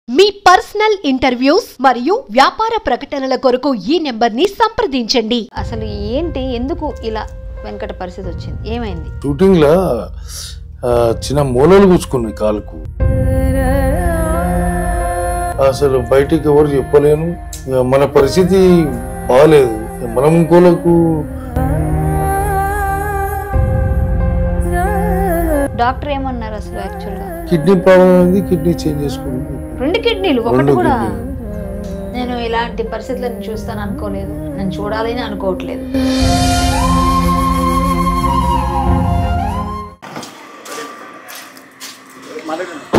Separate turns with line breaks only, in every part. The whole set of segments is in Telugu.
మీ పర్సనల్ ఇంటర్వ్యూస్ మరియు వ్యాపార ప్రకటనల కొరకు ఈ నెంబర్ని సంప్రదించండి.
అసలు ఏంటి, ఎందుకు ఇలా వెంకట పరిస్థితి వచ్చింది, ఏమైంది?
షూటింగ్ లా చిన్న మూలలు కూర్చుకున్నాయి కాలుకు. అసలు బయటికి ఎవరు చెప్పలేను. మన పరిస్థితి బాగాలేదు. మనం ఇంకోలకు
డాక్టర్ ఏమన్నారు అసలు? యాక్చువల్ గా
కిడ్నీ ప్రాబ్లం ఉంది, కిడ్నీ చేంజ్ చేసుకుంది.
2 కిడ్నీలు ఒకటి కూడా. నేను ఇలాంటి పరిస్థితులను చూస్తాను అనుకోలేదు, నేను చూడాలని అనుకోవట్లేదు.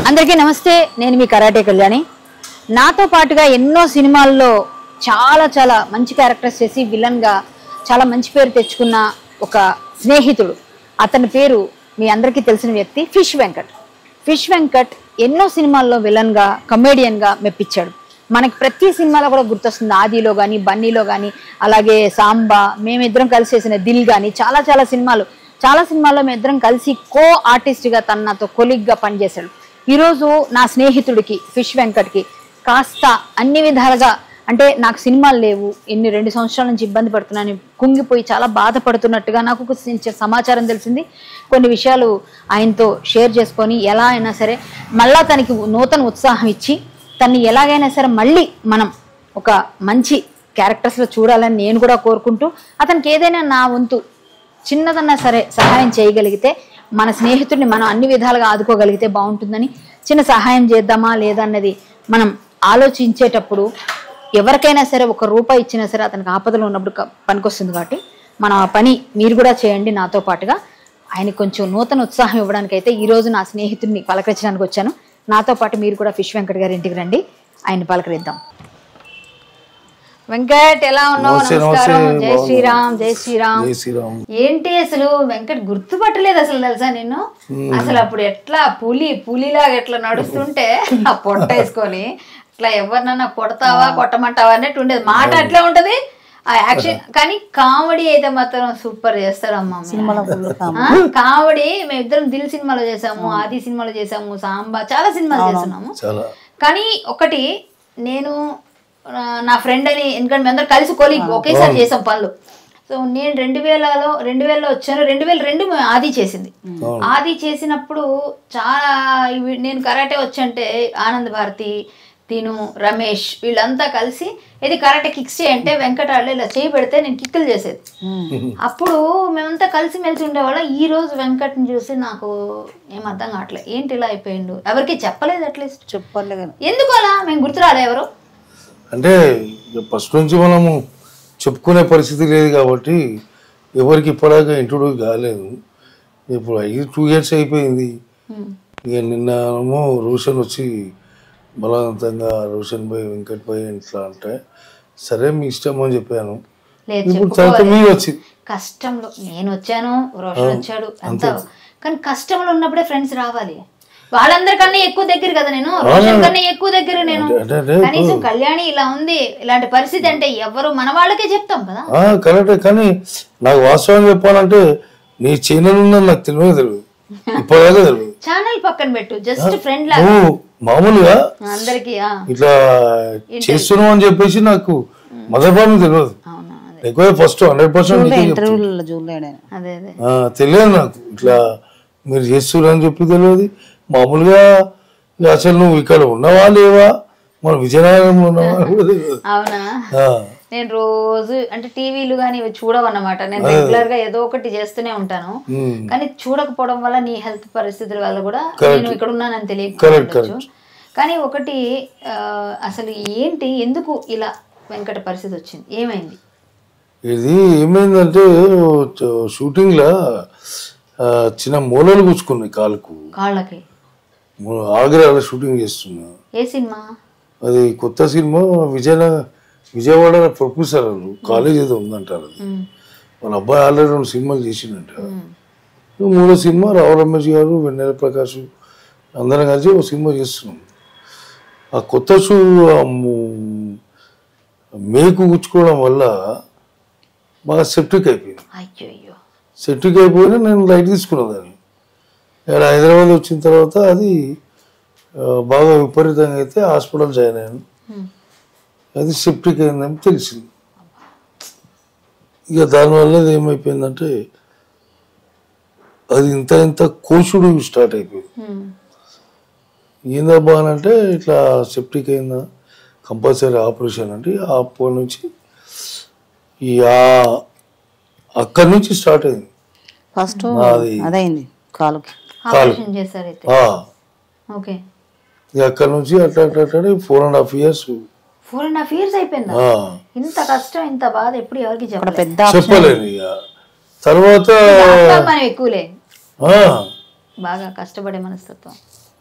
అందరికీ నమస్తే, నేను మీ కరాటే కళ్యాణి. నాతో పాటుగా ఎన్నో సినిమాల్లో చాలా మంచి క్యారెక్టర్స్ చేసి విలన్గా చాలా మంచి పేరు తెచ్చుకున్న ఒక స్నేహితుడు. అతని పేరు మీ అందరికీ తెలిసిన వ్యక్తి ఫిష్ వెంకట్. ఫిష్ వెంకట్ ఎన్నో సినిమాల్లో విలన్గా, కమేడియన్గా మెప్పించాడు. మనకి ప్రతి సినిమాలో కూడా గుర్తొస్తుంది. ఆదిలో కానీ, బన్నీలో కానీ, అలాగే సాంబా, మేమిద్దరం కలిసి చేసిన దిల్ కానీ, చాలా సినిమాల్లో మేమిద్దరం కలిసి కో ఆర్టిస్ట్గా నాతో కొలిగ్గా పనిచేశాడు. ఈరోజు నా స్నేహితుడికి ఫిష్ వెంకట్కి కాస్త అన్ని విధాలుగా, అంటే నాకు సినిమాలు లేవు, 2 సంవత్సరాల నుంచి ఇబ్బంది పడుతున్నాను, కుంగిపోయి చాలా బాధపడుతున్నట్టుగా నాకు సమాచారం తెలిసింది. కొన్ని విషయాలు ఆయనతో షేర్ చేసుకొని ఎలా అయినా సరే మళ్ళా తనకి నూతన ఉత్సాహం ఇచ్చి తన్ని ఎలాగైనా సరే మళ్ళీ మనం ఒక మంచి క్యారెక్టర్స్లో చూడాలని నేను కూడా కోరుకుంటూ, అతనికి ఏదైనా నా వంతు చిన్నదన్నా సరే సహాయం చేయగలిగితే, మన స్నేహితుడిని మనం అన్ని విధాలుగా ఆదుకోగలిగితే బాగుంటుందని, చిన్న సహాయం చేద్దామా లేదా అన్నది మనం ఆలోచించేటప్పుడు ఎవరికైనా సరే ₹1 ఇచ్చినా సరే అతనికి ఆపదలో ఉన్నప్పుడు పనికొస్తుంది. కాబట్టి మనం ఆ పని మీరు కూడా చేయండి నాతో పాటుగా. ఆయన కొంచెం నూతన ఉత్సాహం ఇవ్వడానికైతే ఈరోజు నా స్నేహితుడిని పలకరించడానికి వచ్చాను. నాతో పాటు మీరు కూడా ఫిష్ వెంకట్ గారి ఇంటికి రండి, ఆయన పలకరిద్దాం. వెంకట్, ఎలా ఉన్నావు? నమస్కారం. జై శ్రీరామ్. జై శ్రీరామ్. ఏంటి అసలు వెంకట్ గుర్తుపట్టలేదు అసలు, తెలుసా నిన్ను? అసలు అప్పుడు ఎట్లా పులిలాగా ఎట్లా నడుస్తుంటే ఆ పొట్ట వేసుకొని ఇట్లా ఎవరినన్నా కొడతావా కొట్టమంటావా అన్నట్టు ఉండేది. మాట అట్లా ఉంటది ఆ యాక్షన్. కానీ కామెడీ అయితే మాత్రం సూపర్ చేస్తాడమ్మా. కామెడీ మేమిద్దరం దిల్ సినిమాలో చేసాము, ఆది సినిమాలో చేసాము, సాంబా, చాలా సినిమాలు చేస్తున్నాము. కానీ ఒకటి, నేను నా ఫ్రెండ్ అని, ఎందుకంటే మేమందరం కలిసి కొలీగ్ ఒకేసారి చేసాం పనులు. సో నేను 2000లో వచ్చాను. 2002 ఆది చేసింది. ఆది చేసినప్పుడు చాలా నేను కరాటే వచ్చంటే ఆనంద్ భారతి, తిను, రమేష్ వీళ్ళంతా కలిసి ఇది కరాటే కిక్స్ చేయంటే వెంకటాళ్ళు ఇలా చేయి పెడితే నేను కిక్కులు చేసేది. అప్పుడు మేమంతా కలిసి మెలిసి ఉండేవాళ్ళం. ఈ రోజు వెంకట్ని చూసి నాకు ఏం అర్థం కావట్లేదు, ఏంటి ఇలా అయిపోయిండు, ఎవరికి చెప్పలేదు, అట్లీస్ట్ చెప్పలేదు. ఎందుకు అలా మేము గుర్తురాలే ఎవరు
అంటే ఫస్ట్ నుంచి మనము చెప్పుకునే పరిస్థితి లేదు కాబట్టి ఎవరికి ఇప్పటిదాకా ఇంట్రొడ్యూస్ కాలేదు. ఇప్పుడు 2 years అయిపోయింది. ఇక నిన్నేమో రోషన్ వచ్చి బలవంతంగా రోషన్ భాయ్, వెంకట్ భాయ్ ఇట్లా అంటే సరే మీ ఇష్టం అని చెప్పాను.
కష్టంలో నేను వచ్చాను, రోషన్ వచ్చాడు అంతా. కానీ కష్టంలో ఉన్నప్పుడే ఫ్రెండ్స్ రావాలి. వాళ్ళందరికన్నా ఎక్కువ దగ్గర కదా నేను, రోషన్ కన్నా ఎక్కువ దగ్గర నేను. కనీసం కళ్యాణి ఇలా ఉంది, ఇలాంటి పరిస్థితి అంటే ఎవరు మన వాళ్ళకే చెప్తాం కదా.
కరెక్టే. కానీ నాకు వాస్తవం చెప్పాలంటే నీ ఛానల్ ఉందని నాకు తెలియదు, ఇప్పటిదాకా తెలియదు.
ఛానల్ పక్కన పెట్టు, జస్ట్ ఫ్రెండ్ లాగా
మామూలుగా
అందరికి
ఇట్లా చేస్తున్నావు అని చెప్పేసి నాకు మొదటి తెలియదు. ఎక్కువ ఫస్ట్ 100% తెలియదు నాకు. ఇట్లా మీరు చేస్తున్నారు అని చెప్పి తెలియదు. మామూలుగా అసలు నువ్వు ఇక్కడ ఉన్నావా లేవా, మన విజయనగరంలో ఉన్నావా?
అవునా? నేను రోజు అంటే టీవీలు కానీ చూడవన్నమాట. నేను రెగ్యులర్ గా ఏదో ఒకటి చేస్తూనే ఉంటాను. కానీ చూడకపోవడం వల్ల నీ హెల్త్ పరిస్థితుల వల్ల కూడా నేను ఇక్కడ ఉన్నానని తెలియకపోవచ్చు. కానీ ఒకటి, అసలు ఏంటి, ఎందుకు ఇలా వెంకట పరిస్థితి వచ్చింది, ఏమైంది?
ఇది ఏమైందంటే షూటింగ్ లా చిన్న మూలలు కూర్చుకున్నాయి కాళ్ళకి. ఆగ్రాలో షూటింగ్ చేస్తున్నా.
ఏ సినిమా
అది? కొత్త సినిమా. విజయవాడ ప్రొఫెసర్ కాలేజ్ ఏదో ఉందంటారు. వాళ్ళ అబ్బాయి ఆల్రెడీ 2 సినిమాలు చేసిందంట. 3వ సినిమా రావు రమేష్ గారు, వెన్నెల ప్రకాష్ అందరం కలిసి ఒక సినిమా చేస్తున్నాం. ఆ కొత్త షూ మేకు గుచ్చుకోవడం వల్ల బాగా సెప్టిక్ అయిపోయింది. సెప్టిక్ అయిపోయినా నేను లైట్ తీసుకున్నా దాన్ని. ఇక్కడ హైదరాబాద్ వచ్చిన తర్వాత అది బాగా విపరీతంగా అయితే హాస్పిటల్ జాయిన్ అయ్యాను. అది సెప్టిక్ అయిందని తెలిసింది. ఇక దానివల్ల ఏమైపోయిందంటే అది ఇంత కోసుడు స్టార్ట్ అయిపోయింది. ఏందబ్బా అని అంటే ఇట్లా సెప్టిక్ అయిందా కంపల్సరీ ఆపరేషన్ అంటే అప్పటి నుంచి అక్కడి నుంచి స్టార్ట్ అయింది.
ఫస్ట్ అదైంది కాలుకి
అక్కడి నుంచి అట్లా 4.5 years.
4.5 years అయిపోయింది. ఇంత కష్టం ఇంత బాధ ఎప్పుడు ఎవరికి
చెప్పలేదు. ఇక తర్వాత
ఎక్కువలే బాగా కష్టపడే మనస్తత్వం.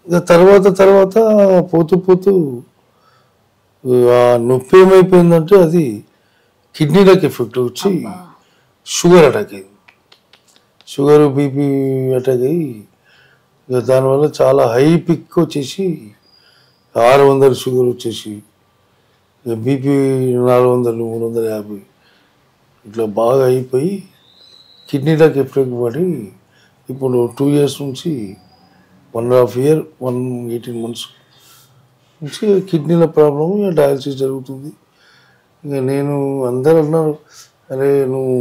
ఇక తర్వాత పోతూ ఆ నొప్పి ఏమైపోయిందంటే అది కిడ్నీలకు ఎఫెక్ట్ వచ్చి షుగర్ అటాక్ అయింది. షుగర్ బీపీ అటాక్ అయ్యి ఇక దానివల్ల చాలా హై పిక్ వచ్చేసి 600 షుగర్ వచ్చేసి బీపీ 400 350 ఇట్లా బాగా అయిపోయి కిడ్నీలకు ఎఫెక్ట్ పడి ఇప్పుడు 2 years నుంచి 1.5 year 18 months నుంచి కిడ్నీల ప్రాబ్లం ఇక డయాలసిస్ జరుగుతుంది. ఇక నేను అందరూ అన్నారు, అరే నువ్వు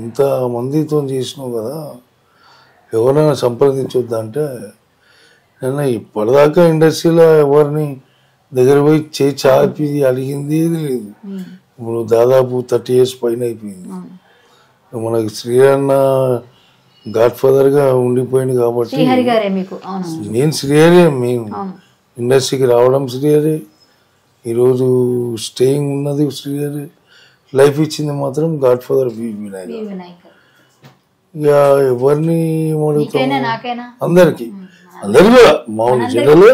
ఇంత మందితో చేసినావు కదా ఎవరైనా సంప్రదించొద్దా అంటే నేను ఇప్పటిదాకా ఇండస్ట్రీలో ఎవరిని దగ్గర పోయి చేయి చాపి అడిగింది లేదు. ఇప్పుడు దాదాపు 30 years పైన అయిపోయింది. మనకి శ్రీహరన్న గాడ్ ఫాదర్గా ఉండిపోయింది కాబట్టి నేను శ్రీహరే, మేము ఇండస్ట్రీకి రావడం శ్రీహరే, ఈరోజు స్టేయింగ్ ఉన్నది శ్రీహరే, లైఫ్ ఇచ్చింది మాత్రం గాడ్ ఫాదర్ వి వినాయక్. ఇక ఎవరిని అందరికి కూడా మామూలు జనరల్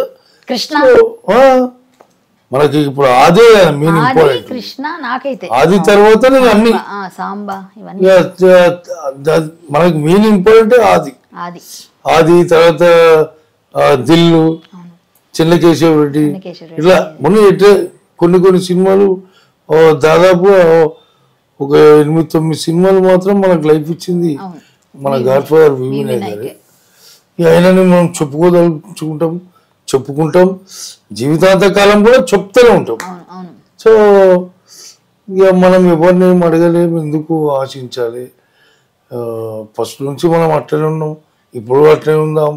మనకి ఇప్పుడు అదే మెయిన్ ఇంపార్టెంట్. అది తర్వాత అన్ని మనకి మెయిన్ ఇంపార్టెంట్ ఆది తర్వాత దిల్లు, చిన్నకేశవ రెడ్డి, ఇట్లా కొన్ని సినిమాలు దాదాపు ఒక 8-9 సినిమాలు మాత్రం మనకు లైఫ్ ఇచ్చింది మన గాడ్ ఫాదర్ వి వినాయక్ గారు. ఆయనని మనం చెప్పుకుంటాం జీవితాంత కాలం కూడా చెప్తూనే ఉంటాం. సో ఇక మనం ఎవరిని అడగలేము, ఎందుకు ఆశించాలి. ఫస్ట్ నుంచి మనం అట్లనే ఉన్నాం, ఇప్పుడు అట్లనే ఉందాం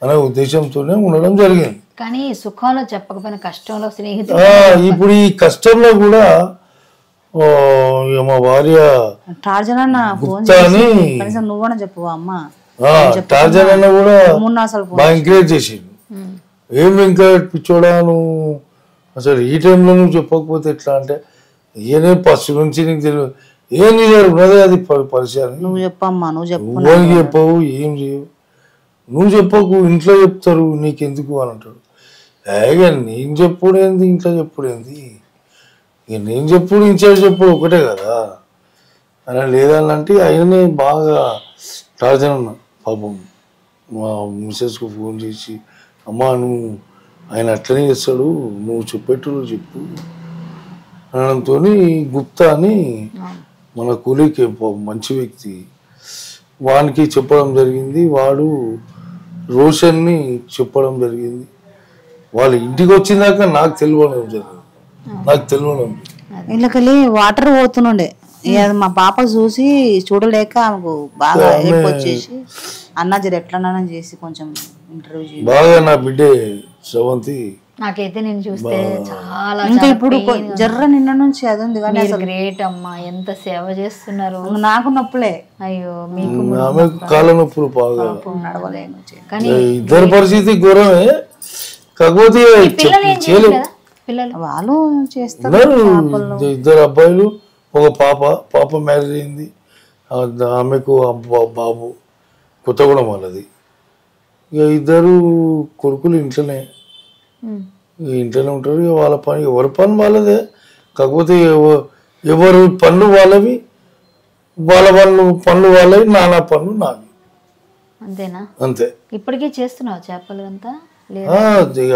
అనే ఉద్దేశంతోనే ఉండడం జరిగింది.
కానీ సుఖంలో చెప్పకపోయిన కష్టంలో స్నేహితులు
ఇప్పుడు ఈ కష్టంలో కూడా మా భార్య
టార్జన్ అన్న నువ్వు చెప్పు అమ్మ
టార్జన్ అన్న కూడా బాగా ఎంకరేజ్ చేసిండు. ఏం ఎంకరేజ్ పిచ్చోడా నువ్వు అసలు ఈ టైంలో నువ్వు చెప్పకపోతే ఎట్లా అంటే ఈయనే ఫస్ట్ నుంచి నీకు తెలియదు ఏం ఉన్నదే అది పరిచయం.
నువ్వు చెప్పమ్మా, నువ్వు
చెప్పవు, ఏం చేయవు, నువ్వు చెప్పకు, ఇంట్లో చెప్తారు నీకెందుకు అని అంటాడు. నేను చెప్పుడేంది ఇంట్లో చెప్పుడేంది, ఇక నేను చెప్పుడు ఇన్ఛార్జ్ చెప్పుడు ఒకటే కదా అలా లేదనంటే ఆయననే బాగా టార్చర్ అన్న. పాపం మా మిస్సెస్కు ఫోన్ చేసి అమ్మా నువ్వు ఆయన అట్లనే చేస్తాడు, నువ్వు చెప్పు అనడంతో గుప్తా అని మన కూలీకి మంచి వ్యక్తి వానికి చెప్పడం జరిగింది. వాడు రోషన్ని చెప్పడం జరిగింది. వాళ్ళు ఇంటికి వచ్చిందాక నాకు తెలియడం
ఇళ్ళకెళ్ళి వాటర్ పోతుండే మా పాప చూసి చూడలేక ఆమెకు బాగా వచ్చేసి అన్న జర ఎట్లా చేసి కొంచెం ఇంటర్వ్యూ
బాగా నా బిడ్డే శ్రవంతి
నాకైతే నేను చూస్తే చాలా ఇంకా ఇప్పుడు జర్ర నిన్న నుంచి అది ఉంది కానీ గ్రేట్ అమ్మా, ఎంత సేవ చేస్తున్నారు. నాకు నొప్పులే, అయ్యో మీకు
కాళ్ళ నొప్పులు బాగా నడవలేను. కానీ ఇద్దరు పరిస్థితి ఘోరమే. కాకపోతే
వాళ్ళు చేస్తారు.
ఇద్దరు అబ్బాయిలు, ఒక పాప మ్యారేజ్ అయింది, ఆమెకు బాబు కొత్తగూడెం వాళ్ళది. ఇక ఇద్దరు కొడుకులు ఇంట్లోనే ఉంటారు. ఇక వాళ్ళ పని ఎవరి పని వాళ్ళదే. కాకపోతే ఎవరు పనులు వాళ్ళవి, వాళ్ళ పనులు వాళ్ళవి, నానా పనులు నావి.
అంతేనా?
అంతే.
ఇప్పటికే చేస్తున్నావు చేపలు అంతా?
ఇక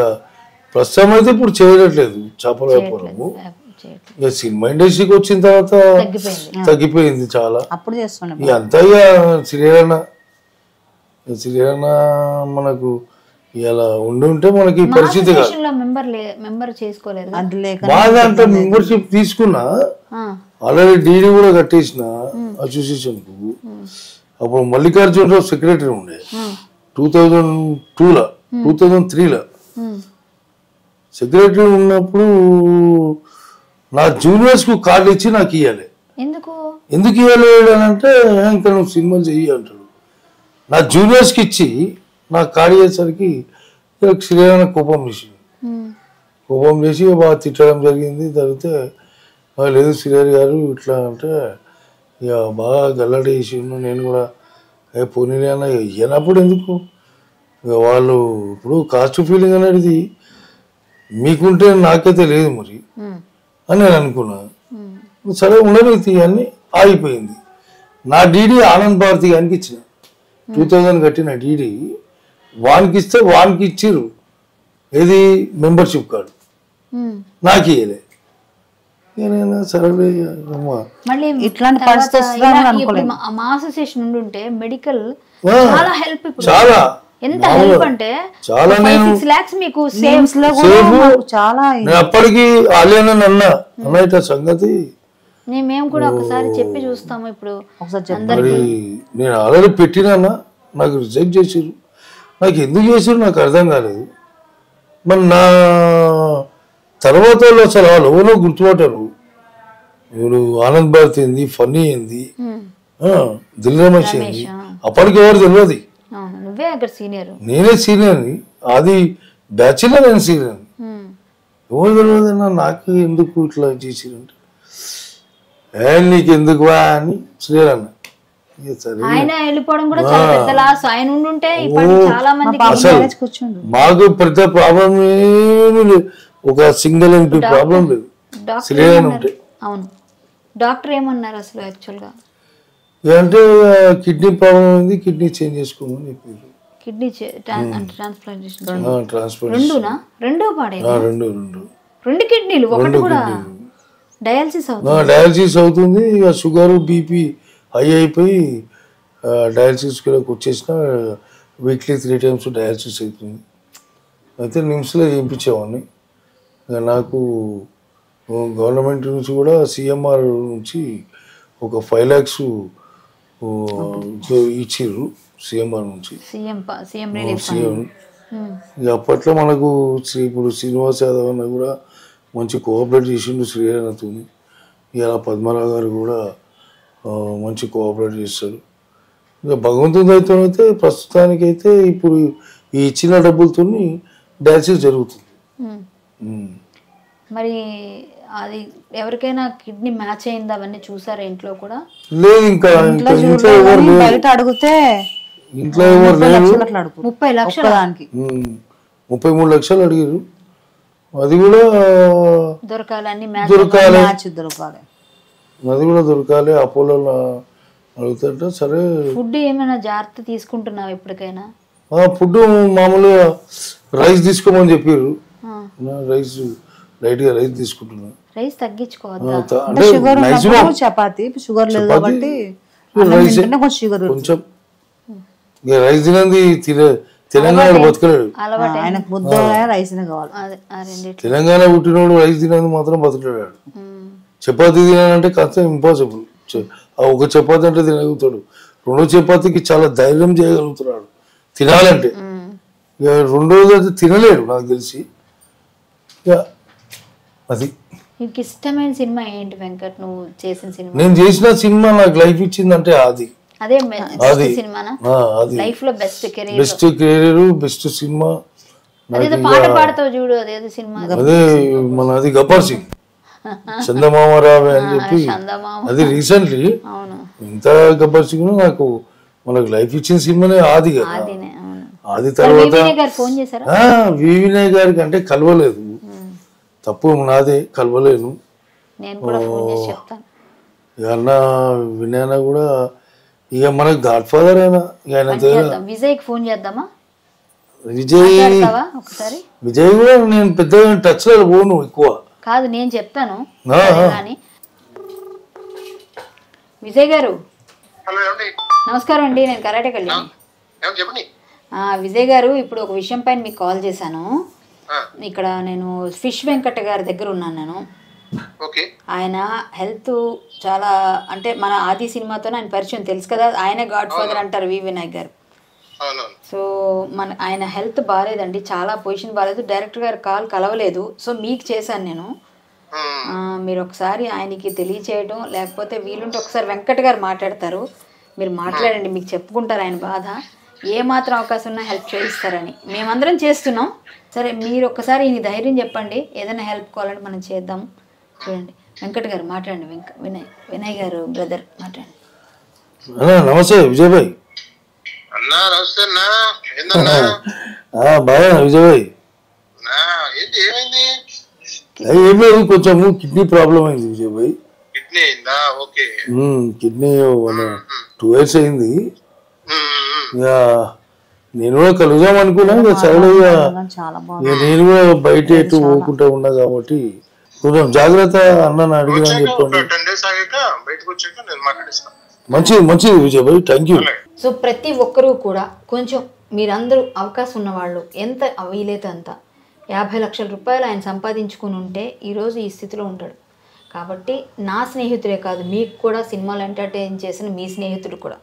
ప్రస్తుతం అయితే ఇప్పుడు చేయట్లేదు చేపల వ్యాపారము. ఇక సినిమా ఇండస్ట్రీకి వచ్చిన తర్వాత తగ్గిపోయింది చాలా.
అప్పుడు చేస్తున్నాం
అంతా ఇక శ్రీహరణ మనకు ఇలా ఉంటే మనకి ఈ పరిస్థితి కాదు.
మెంబర్ చేసుకోలేదు
మా దాంట్లో మెంబర్షిప్ తీసుకున్నా, ఆల్రెడీ డీడీ కూడా కట్టేసిన అసోసియేషన్ కు. అప్పుడు మల్లికార్జునరావు సెక్రటరీ ఉండే 2002లో 2003లో సెక్రటరీ ఉన్నప్పుడు నా జూనియర్స్ కు కార్డు ఇచ్చి నాకు ఇవ్వాలి. ఎందుకు ఇవ్వాలి అని అంటే ఇంకా నువ్వు సినిమాలు చెయ్యి అంటాడు. నా జూనియర్స్ కి ఇచ్చి నాకు కార్డు ఇచ్చేసరికి శ్రీరామ కోపం చేసి బాగా తిట్టడం జరిగింది. తర్వాత లేదు శ్రీహరి గారు ఇట్లా అంటే ఇక బాగా గల్లడి చేసిండు. నేను కూడా పోనీ అన్న ఇవ్వనప్పుడు ఎందుకు, ఇక వాళ్ళు ఇప్పుడు కాస్ట్ ఫీలింగ్ అనేది మీకుంటే నాకైతే లేదు మరి అని నేను అనుకున్నా. సరే ఉండని అని ఆగిపోయింది. నా డీడీ ఆనంద్ భారతి గారికి ఇచ్చిన 2000 కట్టిన డీడీ వానికి ఇస్తే వానికి ఇచ్చిర్రు ఏది మెంబర్షిప్ కార్డు, నాకు ఇయ్యలే. సరే
ఇట్లాంటి మా అసోసియేషన్ ఉండుంటే మెడికల్ చాలా హెల్ప్.
చాలా
ఎంత హెల్ప్ అంటే
చాలా నేను
6 lakhs మీకు సేవ్స్ లో
చాలా. అప్పటికి ఆలయాన్ని అన్న ఇట్లా సంగతి
మేము కూడా ఒకసారి చెప్పి చూస్తాము. ఇప్పుడు
మరి నేను ఆల్రెడీ పెట్టినా, నాకు రిజెక్ట్ చేసిర్రు. నాకు ఎందుకు చేసిర్రు నాకు అర్థం కాలేదు. మరి నా తర్వాత అసలు వాళ్ళు ఎవరో గుర్తుపట్టారు. ఇప్పుడు ఆనంద్ భారతి ఏంది, ఫన్నీ ఏంది, దిల్ రమేష్ ఏంది, అప్పటికి ఎవరు తెలియదు. నేనే సీనియర్ని, అది బ్యాచిలర్ నేను సీనియర్. ఎవరు తెలియదు అన్న. నాకు ఎందుకు ఇట్లా చేసిరంటే నీకు ఎందుకు అని శ్రీహరి అన్న. మాకు పెద్ద ప్రాబ్లం ఏమి లేదు, ఒక సింగిల్ ఎంపీ ప్రాబ్లం లేదు. శ్రీహరి ఉంటే
డాక్టర్ ఏమన్నారు అసలు యాక్చువల్గా
అంటే కిడ్నీ ప్రాబ్లం అయింది, కిడ్నీ చేంజ్ చేసుకోమని చెప్పారు.
కిడ్నీ ట్రాన్స్ప్లాంటేషన్ రెండు కిడ్నీలు ఒకటి కూడా
డయాలసిస్ అవుతుంది. ఇక షుగర్ బీపీ హై అయిపోయి డయాలసిస్కి వచ్చేసిన వీక్లీ 3 times డయాలసిస్ అవుతుంది. అయితే నిమ్స్లో చేయించేవాడిని. ఇక నాకు గవర్నమెంట్ నుంచి కూడా సిఎంఆర్ నుంచి ఒక 5 lakhs ఇచ్చిర్రు సిఎంఆర్ నుంచి. ఇక అప్పట్లో మనకు ఇప్పుడు శ్రీనివాస్ యాదవ్ అన్న కూడా మంచి కోఆపరేట్ చేసిండు శ్రీహరితో. ఇలా పద్మరావు గారు కూడా మంచి కోఆపరేట్ చేస్తారు. ఇక భగవంతుని అయితే ప్రస్తుతానికైతే ఇప్పుడు ఈ ఇచ్చిన డబ్బులతో డయాలసిస్ జరుగుతుంది.
మరి అది ఎవరికైనా కిడ్నీ మ్యాచ్ అయింది అవన్నీ చూసారా ఇంట్లో కూడా?
లేదు, ఇంకా
బయట అడిగితే
ఇంట్లో ఎవరు లేరు.
30 లక్షలు
33 లక్షలు అడిగారు. అది కూడా
దొరకాలి,
అది కూడా దొరకాలి. అపోలో అడుగుతుంటే సరే.
ఫుడ్ ఏమైనా జాగ్రత్త తీసుకుంటున్నావు ఇప్పటికైనా?
ఫుడ్ మామూలుగా రైస్ తీసుకోమని చెప్పారు. రైస్ లైట్ గా రైస్ తీసుకుంటున్నా.
రైస్ తగ్గించుకోవద్దా?
చపాతి షుగర్ లేదు కాబట్టి
కొంచెం రైస్ తినంది తెలంగాణ బతకలేడు.
ఆయనకు ముద్ద రైస్ కావాలి.
తెలంగాణ పుట్టినోడు రైస్ తినేది మాత్రం బతకలేడు. చపాతీ తినాలంటే కాస్త ఇంపాసిబుల్. ఒక చపాతి అంటే తినగలుగుతాడు, 2వ చపాతీకి చాలా ధైర్యం చేయగలుగుతున్నాడు తినాలంటే. ఇక 2వది అయితే తినలేడు నాకు తెలిసి. అది
నీకు ఇష్టమైన సినిమా ఏంటి వెంకట్? నువ్వు చేసిన సినిమా?
నేను చేసిన సినిమా నాకు లైఫ్ ఇచ్చిందంటే అది
లైఫ్ లో బెస్ట్
కెరీర్, బెస్ట్ సినిమా.
పాట పాడతావు చూడు, అదేదో సినిమా.
అదే మనది గబ్బర్ సింగ్, చందమామ రావే అని చెప్పి. అది రీసెంట్లీ. ఇంత గబ్బర్ సింగ్ నాకు మనకు లైఫ్ ఇచ్చిన సినిమానే ఆది కదా. ఆది తర్వాత వివినయ్ గారికి అంటే కలవలేదు, తప్పు నాదే, కలవలేను. అన్న వినయన కూడా ఇక మనకు గాడ్ ఫాదర్ అయినా. విజయ్ కూడా నేను పెద్ద టచ్ లో పోను ఎక్కువ.
కాదు నేను చెప్తాను. విజయ్ గారు నమస్కారం అండి, నేను కరాటే కళ్యాణి. విజయ్ గారు, ఇప్పుడు ఒక విషయం పైన మీకు కాల్ చేశాను. ఇక్కడ నేను ఫిష్ వెంకట గారి దగ్గర ఉన్నాను నేను. ఆయన హెల్త్ చాలా, అంటే మన ఆది సినిమాతో ఆయన పరిచయం తెలుసు కదా, ఆయన గాడ్ ఫాదర్ అంటారు వి వినాయక్ గారు. సో ఆయన హెల్త్ బాగాలేదండి, చాలా పొజిషన్ బాగాలేదు. డైరెక్టర్ గారు కాల్ కలవలేదు, సో మీకు చేశాను నేను. మీరు ఒకసారి ఆయనకి తెలియచేయడం, లేకపోతే వీలుంటే ఒకసారి వెంకట్ గారు మాట్లాడతారు, మీరు మాట్లాడండి, మీకు చెప్పుకుంటారు ఆయన బాధ. ఏ మాత్రం అవకాశం ఉన్నా హెల్ప్ చేయిస్తారని మేమందరం చేస్తున్నాం. సరే, మీరు ఒక్కసారి ఈయన ధైర్యం చెప్పండి, ఏదైనా హెల్ప్ కావాలంటే మనం చేద్దాం. చూడండి వెంకట్ గారు మాట్లాడండి, వినయ్ గారు బ్రదర్ మాట్లాడండి.
నమస్తే విజయ్ భాయ్. బాగా విజయ్ భాయ్, ఏం లేదు, కొంచెము కిడ్నీ ప్రాబ్లం అయింది విజయ్ భాయ్. కిడ్నీ 2 years అయింది. ఇక నేను కూడా కలుద్దాం అనుకున్నా, ఇక సరే నేను కూడా బయట ఎటు పోకుండా ఉన్నా కాబట్టి కొంచెం జాగ్రత్త అన్న అడిగినా చెప్పండి. మంచిది విజయ్ భాయ్, థ్యాంక్ యూ.
సో ప్రతి ఒక్కరూ కూడా కొంచెం మీరందరూ అవకాశం ఉన్నవాళ్ళు ఎంత వీలైతే అంత 50 లక్షల రూపాయలు ఆయన సంపాదించుకుని ఉంటే ఈరోజు ఈ స్థితిలో ఉంటాడు. కాబట్టి నా స్నేహితుడే కాదు, మీకు కూడా సినిమాలు ఎంటర్టైన్ చేసిన మీ స్నేహితుడు కూడా.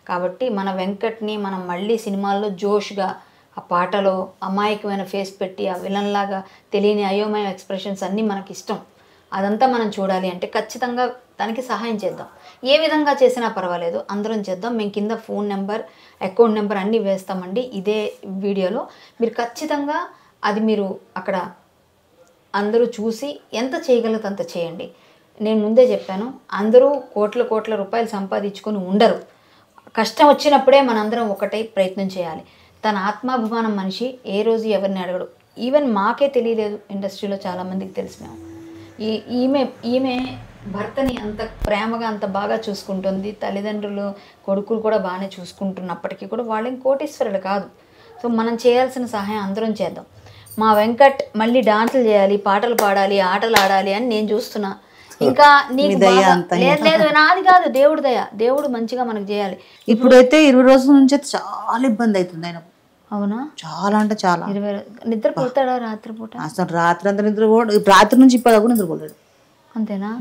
కాబట్టి మన వెంకట్ని మనం మళ్ళీ సినిమాల్లో జోష్గా, ఆ పాటలో అమాయకమైన ఫేస్ పెట్టి, ఆ విలన్లాగా తెలియని అయోమయ ఎక్స్ప్రెషన్స్ అన్నీ మనకి ఇష్టం. అదంతా మనం చూడాలి అంటే ఖచ్చితంగా దానికి సహాయం చేద్దాం. ఏ విధంగా చేసినా పర్వాలేదు, అందరం చేద్దాం. మేము కింద ఫోన్ నెంబర్, అకౌంట్ నెంబర్ అన్నీ వేస్తామండి ఇదే వీడియోలో. మీరు ఖచ్చితంగా అది మీరు అక్కడ అందరూ చూసి ఎంత చేయగలిగితే అంత చేయండి. నేను ముందే చెప్పాను, అందరూ కోట్ల రూపాయలు సంపాదించుకొని ఉండరు. కష్టం వచ్చినప్పుడే మనందరం ఒకటై ప్రయత్నం చేయాలి. తన ఆత్మాభిమానం మనిషి ఏ రోజు ఎవరిని అడగడు. ఈవెన్ మాకే తెలియలేదు, ఇండస్ట్రీలో చాలామందికి తెలిసి మేము ఈమె భర్తని అంత ప్రేమగా అంత బాగా చూసుకుంటుంది. తల్లిదండ్రులు కొడుకులు కూడా బాగానే చూసుకుంటున్నప్పటికీ కూడా వాళ్ళేం కోటీశ్వరులు కాదు. సో మనం చేయాల్సిన సహాయం అందరం చేద్దాం. మా వెంకట్ మళ్ళీ డాన్సులు చేయాలి, పాటలు పాడాలి, ఆటలు ఆడాలి అని నేను చూస్తున్నా. ఇంకా నీకు లేదు, నాది కాదు, దేవుడు దయ. దేవుడు మంచిగా మనకు చేయాలి.
ఇప్పుడైతే 20 రోజుల నుంచి చాలా ఇబ్బంది అవుతుంది ఆయన.
అవునా?
చాలా అంటే చాలా.
నిద్ర పోతాడా రాత్రిపూట?
అసలు రాత్రి అంతా రాత్రి నుంచి ఇప్పటిదాకా నిద్రపోలేడు.
అంతేనా?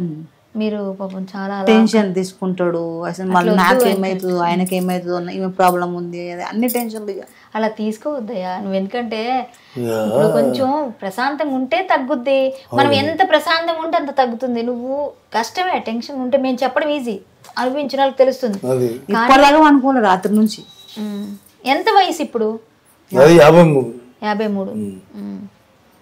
మీరు పాపం చాలా
టెన్షన్ తీసుకుంటాడు. అసలు మళ్ళీ నాకేమవుతుందో ఆయనకేమవుతుందో, ఈమె ప్రాబ్లం ఉంది, అన్ని టెన్షన్లు.
అలా తీసుకోవద్దయ్యా నువ్వు, ఎందుకంటే ఇప్పుడు కొంచెం ప్రశాంతంగా ఉంటే తగ్గుద్ది. మనం ఎంత ప్రశాంతంగా ఉంటే అంత తగ్గుతుంది. నువ్వు కష్టమే, టెన్షన్ ఉంటే మేము చెప్పడం ఈజీ, అనుభవించిన వాళ్ళకి తెలుస్తుంది.
ఇప్పటిదాకా అనుకోలే రాత్రి నుంచి.
ఎంత వయసు ఇప్పుడు? 53.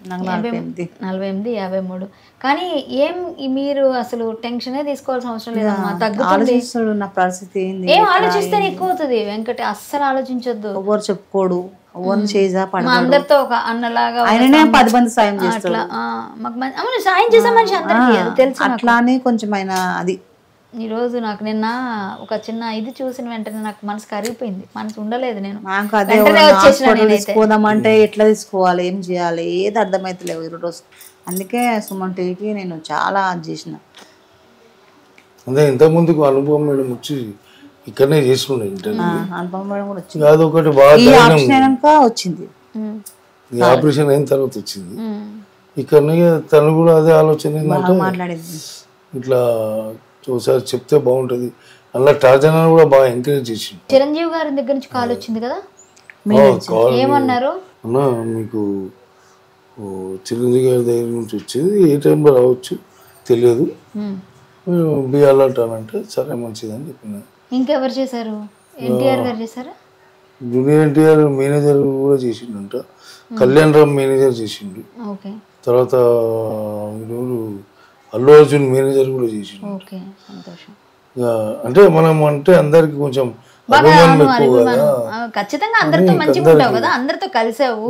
48, 53. కానీ ఏం మీరు అసలు టెన్షనే తీసుకోవాల్సిన అవసరం లేదమ్మా, తగ్గుతుంది.
నా పరిస్థితి
ఏం ఆలోచిస్తే ఎక్కువ అవుతుంది వెంకట, అస్సలు ఆలోచించొద్దు.
ఎవరు చెప్పుకోడు, ఎవరిని చేసా
అందరితో ఒక అన్నలాగా
ఆయననే 10 మంది సాయం చేస్తాడు.
అవును, సాయం చేసే మనిషి అందరికీ అది తెలుసు.
అట్లానే కొంచెం ఆయన అది.
ఈరోజు నాకు నిన్న ఒక చిన్న ఇది చూసిన వెంటనే నాకు మనసు కరిగిపోయింది, మనసు ఉండలేదు. నేను
తీసుకోదామంటే ఎట్లా తీసుకోవాలి, ఏం చేయాలి, ఏది అర్థమైతలేవు ఈరోజు. అందుకే సుమన్ టీవీకి నేను చాలా చేసిన.
అదే ఇంతకుముందుకు అనుభవం మేడం వచ్చి ఇక్కడనే చేసుకున్నాను ఇంటర్వ్యూ.
అనుభవం మేడం కూడా వచ్చింది.
అదొకటి బాగా
వచ్చింది,
ఆపరేషన్ అయిన తర్వాత వచ్చింది. ఇక్కడనే తను కూడా అదే ఆలోచన ఏంటంటే
మాట్లాడింది,
ఇట్లా ఒకసారి చెప్తే బాగుంటది. అలా టార్జన్ కూడా బాగా ఎంకరేజ్ చేసింది.
చిరంజీవి గారి దగ్గర నుంచి కాల్ వచ్చింది కదా, ఏమన్నారు?
అన్నా మీకు చిరంజీవి గారి దగ్గర నుంచి వచ్చేది, ఏ టైంలో రావచ్చు తెలియదు, బి అలర్ట్ అని అంటే సరే మంచిదని చెప్పిన.
ఇంకెవరు చేశారు? ఎన్టీఆర్ గారు చేశారా?
జూనియర్ ఎన్టీఆర్ మేనేజర్ కూడా చేసిండంట, కళ్యాణ్ రామ్ మేనేజర్ చేసిండు. తర్వాత అల్లు అర్జున్ మేనేజర్ కూడా చేసిండు. అంటే మనం అంటే అందరికి కొంచెం
ఖచ్చితంగా అందరితో మంచిగా ఉంటావు కదా, అందరితో కలిసావు,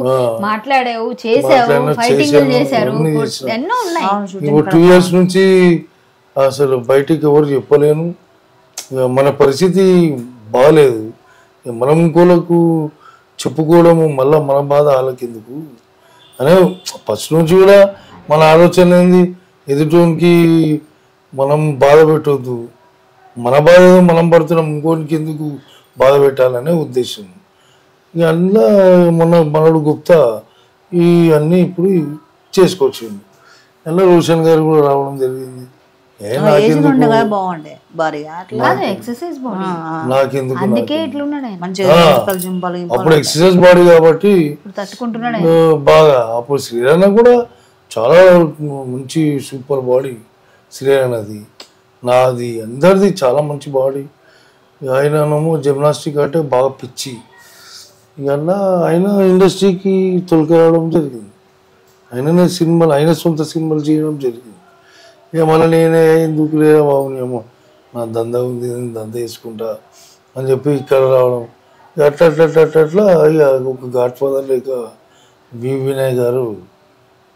మాట్లాడావు, చేసావు, ఫైటింగ్ చేశారు, ఎన్నో ఉన్నాయి.
ఇప్పుడు 2 years నుంచి అసలు బయటికి ఎవరు చెప్పలేను. మన పరిస్థితి బాగాలేదు, మనం ఇంకోలకు చెప్పుకోవడము, మళ్ళీ మన బాధ వాళ్ళకెందుకు అనే ఫస్ట్ నుంచి కూడా మన ఆలోచన ఏంది, ఎదుటోనికి మనం బాధ పెట్టవద్దు, మన బాధ మనం పడుతున్నాం, ఇంకోటికి ఎందుకు బాధ పెట్టాలనే ఉద్దేశం. ఇక అందులో మనడు గుప్తా ఈ అన్నీ ఇప్పుడు చేసుకొచ్చిండు. అందులో రోషన్ గారు కూడా రావడం జరిగింది.
ఏజ్ ఉండగా బాగుండే భారీగా అట్లా
ఎక్సర్సైజ్ బాడీ
నాకెందుకు
అందుకే ఇట్లున్నాడు ఆయన
మంచిగా జింపాలు
అప్పుడు ఎక్సర్సైజ్ బాడీ కాబట్టి
తట్టుకుంటున్నాడు
బాగా. అప్పుడు శ్రీరణ కూడా చాలా మంచి సూపర్ బాడీ శ్రీరణది, నాది, అందరిది చాలా మంచి బాడీ. ఆయననేమో జిమ్నాస్టిక్ అంటే బాగా పిచ్చి. ఇక ఆయన ఇండస్ట్రీకి తొలకరావడం జరిగింది. ఆయన సొంత సినిమాలు చేయడం జరిగింది. ఇక మళ్ళీ నేనే ఎందుకు లేదా బాబునేమో నా దందా ఉంది, దందా వేసుకుంటా అని చెప్పి ఇక్కడ రావడం. అట్లా అట్లా అట్లా అట్లా అట్లా ఇక ఒక గాడ్ ఫాదర్ లేక వినయ్ గారు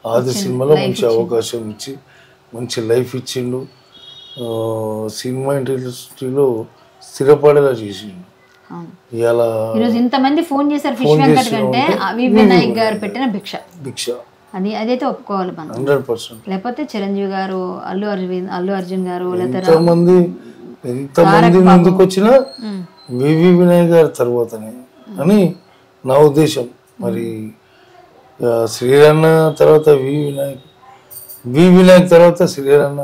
ఆది సినిమాలో మంచి అవకాశం ఇచ్చి మంచి లైఫ్ ఇచ్చిండు. సినిమా ఇండస్ట్రీలో స్థిరపడేలా చేసిండు. ఇలా
ఇంతమంది ఫోన్ చేశారు ఫిష్ వెంకట్ కంటే వినాయక్ గారు పెట్టిన
భిక్ష
అదైతే ఒప్పుకోవాలి మనం
100%.
లేకపోతే చిరంజీవి గారు, అల్లు అర్జున్ గారు,
ఎంతమంది ముందుకు వచ్చినా వినాయక్ గారి తర్వాతనే అని నా ఉద్దేశం. మరి శ్రీరణ తర్వాత వినాయక్ తర్వాత శ్రీరణ,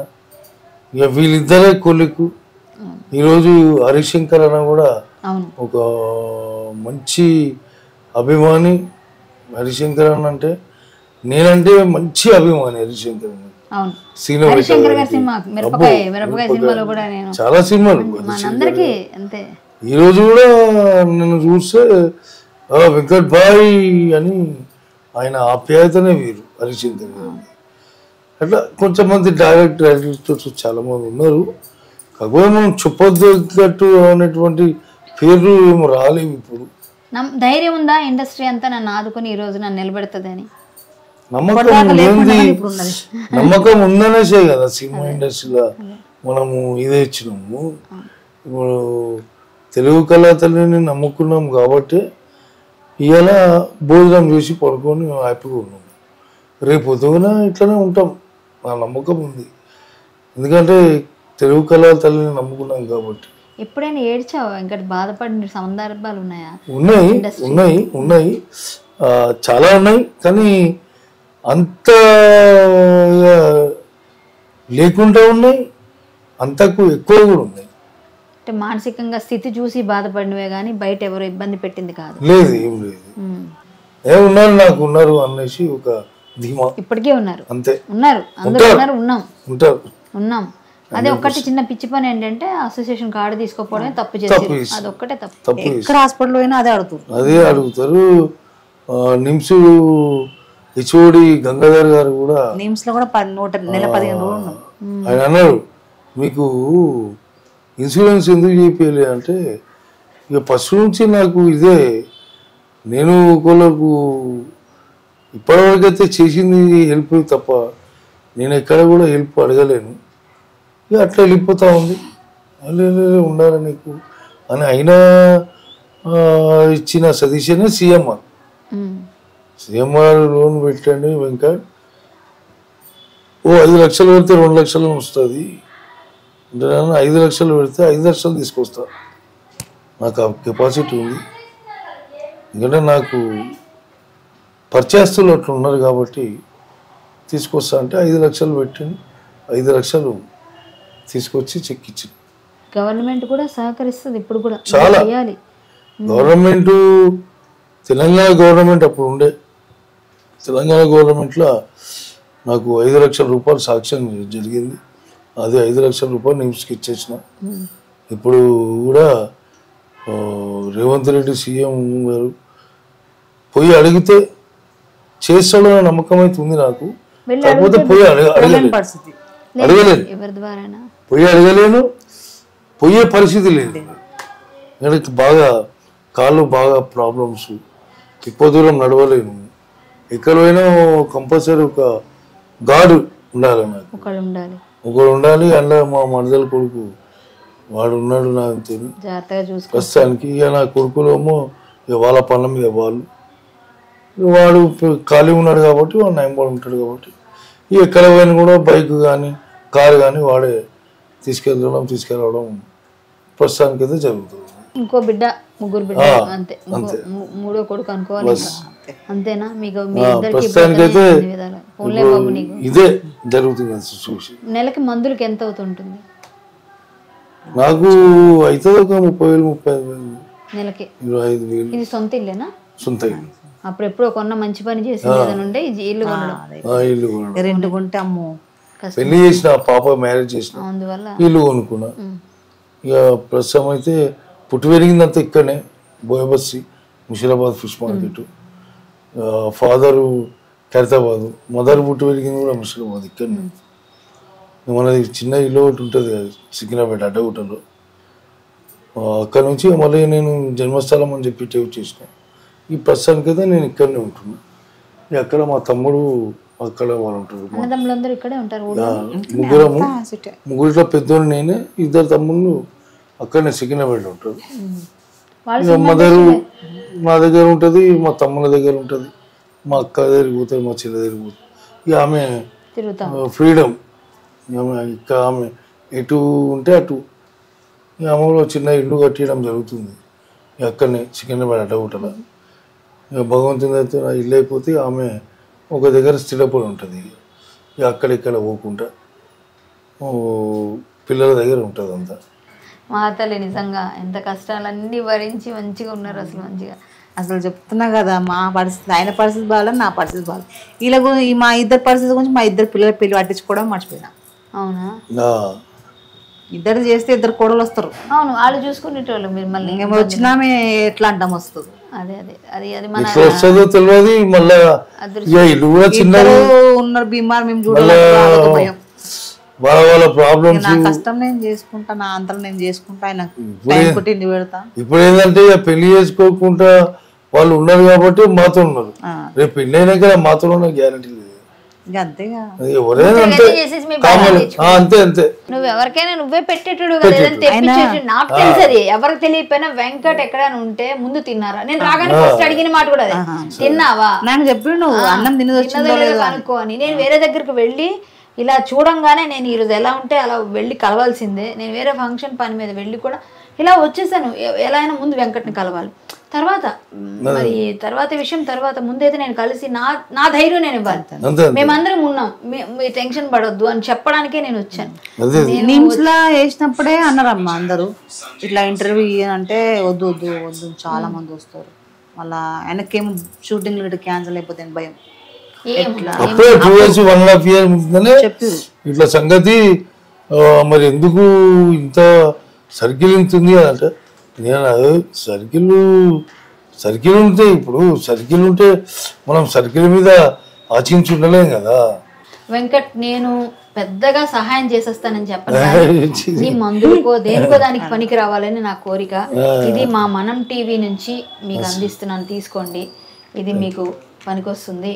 ఇక వీళ్ళిద్దరే కొలిక్కు. ఈరోజు హరిశంకర్ అన్న కూడా ఒక మంచి అభిమాని. హరిశంకర్ అన్న అంటే నేనంటే మంచి అభిమాని హరిశంకర్ అన్న. చాలా సినిమాలు ఈరోజు కూడా నన్ను చూస్తే వెంకట్ భాయ్ అని ఆయన ఆప్యాయతనే వీరు హరిశంకర్ గారు. అట్లా కొంతమంది డైరెక్టర్స్ చాలా మంది ఉన్నారు. కాకపోతే మనం చెప్పొద్దట్టు అనేటువంటి పేర్లు ఏమో రాలేవు. ఇప్పుడు
ధైర్యం ఉందా ఇండస్ట్రీ అంతా నన్ను ఆదుకొని ఈ రోజు నన్ను నిలబెడుతుందని
నమ్మకం ఉందనేసే కదా సినిమా ఇండస్ట్రీలో మనము ఇదే ఇచ్చినాము. ఇప్పుడు తెలుగు కళాతల్లిని నమ్ముకున్నాం కాబట్టి ఇవాళ భోజనం చేసి పడుకొని హ్యాపీగా ఉన్నాం. రేపు పొద్దున ఇట్లనే ఉంటాం, నా నమ్మకం ఉంది. ఎందుకంటే తెలుగు కళాతల్లిని నమ్ముకున్నాం కాబట్టి.
ఎప్పుడైనా ఏడ్చావు వెంకట? బాధపడిన సందర్భాలు ఉన్నాయా?
ఉన్నాయి చాలా ఉన్నాయి. కానీ అంత లేకుండా ఉన్నాయి, అంతకు ఎక్కువ కూడా ఉన్నాయి.
అంటే మానసికంగా స్థితి చూసి బాధపడినవే కానీ బయట ఎవరు ఇబ్బంది పెట్టింది కాదు.
లేదు, ఏం లేదు. ఉన్నారు, నాకు ఉన్నారు అనేసి ఒక ధీమా.
ఇప్పటికే ఉన్నారు,
అంతే
ఉన్నారు, అందరూ ఉన్నారు, ఉన్నాం. అదే ఒక్కటి చిన్న పిచ్చి పని ఏంటంటే అసోసియేషన్ కార్డు తీసుకోపోవడమే తప్పు చేశారు. అది ఒక్కటే తప్పు.
ఎక్కడ హాస్పిటల్ పోయినా అదే
అడుగుతారు. నిమ్స్ హెచ్ఓడి గంగాధర్ గారు కూడా
నిమ్స్ లో కూడా నెల 15 రోజులు ఉన్నాం.
ఆయన అన్నారు, మీకు ఇన్సూరెన్స్ ఎందుకు చేయాలి అంటే, ఇక ఫస్ట్ నుంచి నాకు ఇదే, నేను ఒకళ్ళకు ఇప్పటివరకు అయితే చేసింది హెల్ప్ తప్ప నేను ఎక్కడ కూడా హెల్ప్ అడగలేను. ఇక అట్లా వెళ్ళిపోతా ఉంది. ఉండాలి నీకు అని అయినా ఇచ్చిన సజెషనే సీఎంఆర్ లోన్ పెట్టండి వెంకట్, 5 లక్షలు పెడితే 2 లక్షలు వస్తుంది అంటే 5 లక్షలు పెడితే 5 లక్షలు తీసుకొస్తా, నాకు ఆ కెపాసిటీ ఉంది. ఎందుకంటే నాకు పరిచయస్తులు అట్లా ఉన్నారు కాబట్టి తీసుకొస్తా అంటే 5 లక్షలు పెట్టింది. 5 లక్షలు తీసుకొచ్చి చెక్ ఇచ్చింది.
గవర్నమెంట్ కూడా సహకరిస్తుంది ఇప్పుడు కూడా
చాలా. గవర్నమెంట్ తెలంగాణ గవర్నమెంట్ అప్పుడు ఉండే, తెలంగాణ గవర్నమెంట్లో నాకు 5 లక్షల రూపాయలు సాక్ష్యం జరిగింది. అదే 5 లక్షల రూపాయలు నిమ్స్కి ఇచ్చేసిన. ఇప్పుడు కూడా రేవంత్ రెడ్డి సీఎం గారు పోయి అడిగితే చేస్తాడనే నమ్మకం అయితే ఉంది నాకు. కాకపోతే పోయి అడగలేను, పోయే పరిస్థితి లేదు. ఎందుకంటే బాగా కాళ్ళు బాగా ప్రాబ్లమ్స్, ఎక్కువ దూరం నడవలేను. ఎక్కడ పోయినా కంపల్సరీ ఒక గార్డు ఉండాలి నాకు, ఒకడు ఉండాలి. అందులో మా మరదల కొడుకు వాడు ఉన్నాడు నాకు తెలియదు ప్రస్తుతానికి. ఇక నా కొడుకులేమో ఇక వాళ్ళ పనుల మీద వాడు ఖాళీ ఉన్నాడు కాబట్టి వాడు నయంబడి ఉంటాడు కాబట్టి ఎక్కడ పోయినా కూడా బైక్ కానీ కారు కానీ వాడే తీసుకెళ్ళడం తీసుకురావడం ప్రస్తుతానికి అయితే జరుగుతుంది.
ఇంకో బిడ్డ ముగ్గురు బిడ్డలు అంతే. మూడో కొడుకు అనుకోవాలి అంతేనా? మీకు మీ ఇద్దరికి పోన్లే బాబు. నీకు
ఇదే జరుగుతుంది సిచ్యువేషన్.
నెలకి మందులకి ఎంత అవుతుంటుంది?
నాకు అవుతుంది ఒక 30,000
నెలకి.
25,000.
ఇది సొంత ఇల్లేనా?
సొంత ఇల్లు.
అప్పుడు ఎప్పుడో కొన్న మంచి పని చేసి ఉండే ఇల్లు కొనడం.
ఇల్లు కొనడం.
రెంట్ కొంటే అమ్మో
పెళ్లి చేసిన పాప మ్యారేజ్ చేసిన
అందువల్ల
ఇల్లు కొనుక్కున్నా. ఇక ప్రస్తుతం అయితే పుట్టి పెరిగిందంతా ఇక్కడనే బోయబస్సి Musheerabad fish market. Father Khairatabad, mother పుట్టి పెరిగింది కూడా ముషిరాబాద్ ఇక్కడనే. మనది చిన్న ఇల్లు ఒకటి ఉంటుంది కదా సికింద్రాబాద్ అడ్డగుట్టలో, అక్కడ నుంచి మళ్ళీ నేను జన్మస్థలం అని చెప్పి టేవ్ చేసిన. ఈ ప్రస్తుతానికి అయితే నేను ఇక్కడనే ఉంటున్నా. అక్కడ మా తమ్ముడు అక్కడ వాళ్ళు ఉంటారు.
అన్నదమ్ములందరూ ఇక్కడే ఉంటారు.
ముగ్గురిలో పెద్దోళ్ళు నేనే, ఇద్దరు తమ్ముళ్ళు అక్కడనే సికింద్రాబాద్లో ఉంటారు. మదరు మా దగ్గర ఉంటుంది, మా తమ్ముళ్ళ దగ్గర ఉంటుంది, మా అక్క దగ్గరికి పోతుంది, మా చెల్లి దగ్గరికి పోతుంది. ఇక ఆమె ఫ్రీడమ్, ఇక్కడ ఆమె ఎటు ఉంటే అటు. ఈ ఆమెలో చిన్న ఇల్లు కట్టడం జరుగుతుంది అక్కడనే సికింద్రాబాద్ అడ్డగుట్టలో. ఇక భగవంతుని అయితే నా ఇల్లు అయిపోతే ఆమె ఒక దగ్గర స్థిరపడి ఉంటుంది. ఇక అక్కడిక్కడ పోకుండా పిల్లల దగ్గర ఉంటుంది అంతా.
మా తల్లి నిజంగా ఎంత కష్టాలన్నీ భరించి మంచిగా ఉన్నారు. అసలు మంచిగా
అసలు చెప్తున్నా కదా, మా పరిస్థితి, ఆయన పరిస్థితి బాగాలేదు, నా పరిస్థితి బాగాలేదు. వీళ్ళ గురించి మా ఇద్దరు పరిస్థితి గురించి మా ఇద్దరు పిల్లల పెళ్లి పట్టించుకోవడం మర్చిపోయినా.
అవునా?
ఇద్దరు చేస్తే ఇద్దరు కోడలు వస్తారు.
అవును, వాళ్ళు చూసుకునేటోళ్ళు. మీరు మళ్ళీ
వచ్చినా ఎట్లా అంటాం వస్తుంది.
అదే అదే అది అది మన
తెలియదు. మళ్ళీ
ఉన్నారు బీమార్, మేము చూడాలి భయం.
వాళ్ళ ప్రాబ్లమ్స్
నా కష్టం నేను చేసుకుంటా, నా అంతలో నేను చేసుకుంటా, ఆయన ఇంటి పెడతా.
ఇప్పుడు ఏంటంటే పెళ్లి చేసుకోకుండా వాళ్ళు ఉన్నారు కాబట్టి మాతో ఉన్నారు. రేపు పెళ్లి అయినాక మాతో ఉన్న గ్యారంటీ లేదు.
అంతేగా,
అంతే అంతే.
నువ్వు ఎవరికైనా నువ్వే పెట్టేటోడు కదా. నాకు తెలుసది. ఎవరికి తెలియకపోయినా వెంకట్ ఎక్కడైనా ఉంటే ముందు తిన్నారా, నేను రాగానే ఫస్ట్ అడిగిన మాట కూడా అదే, తిన్నావా
నాకు చెప్పి నువ్వు అన్నం తినదో
అనుకో అని. నేను వేరే దగ్గరికి వెళ్ళి ఇలా చూడంగానే నేను ఈరోజు ఎలా ఉంటే అలా వెళ్ళి కలవాల్సిందే. నేను వేరే ఫంక్షన్ పని మీద వెళ్ళి కూడా ఇలా వచ్చేసాను. ఎలా అయినా ముందు వెంకట్ని కలవాలి. తర్వాత మరి తర్వాత విషయం తర్వాత, ముందైతే నేను కలిసి నా ధైర్యం నేను ఇవ్వాలి. మేమందరం ఉన్నాం, మీ టెన్షన్ పడొద్దు అని చెప్పడానికే నేను వచ్చాను.
నిమ్స్ లా వేసినప్పుడే అన్నారమ్మా అందరూ, ఇట్లా ఇంటర్వ్యూ అంటే వద్దు వద్దు వద్దు, చాలా మంది వస్తారు, మళ్ళా ఆయనకేమో షూటింగ్ క్యాన్సిల్ అయిపోతే భయం.
అప్పుడే 2 years 1.5 years ముందుగానే ఇట్లా సంగతి. మరి ఎందుకు ఇంత సర్కిల్ ఇంతుంది అంటే, నేను సర్కిల్ ఉంటే ఇప్పుడు సర్కిల్ ఉంటే మనం సర్కిల్ మీద ఆచించి ఉండలేం కదా.
వెంకట్, నేను పెద్దగా సహాయం చేసేస్తానని చెప్పను. నీ మందులకో దేనికో దానికి పనికి రావాలని నా కోరిక. ఇది మా మనం టీవీ నుంచి మీకు అందిస్తున్నాను, తీసుకోండి. ఇది మీకు పనికొస్తుంది.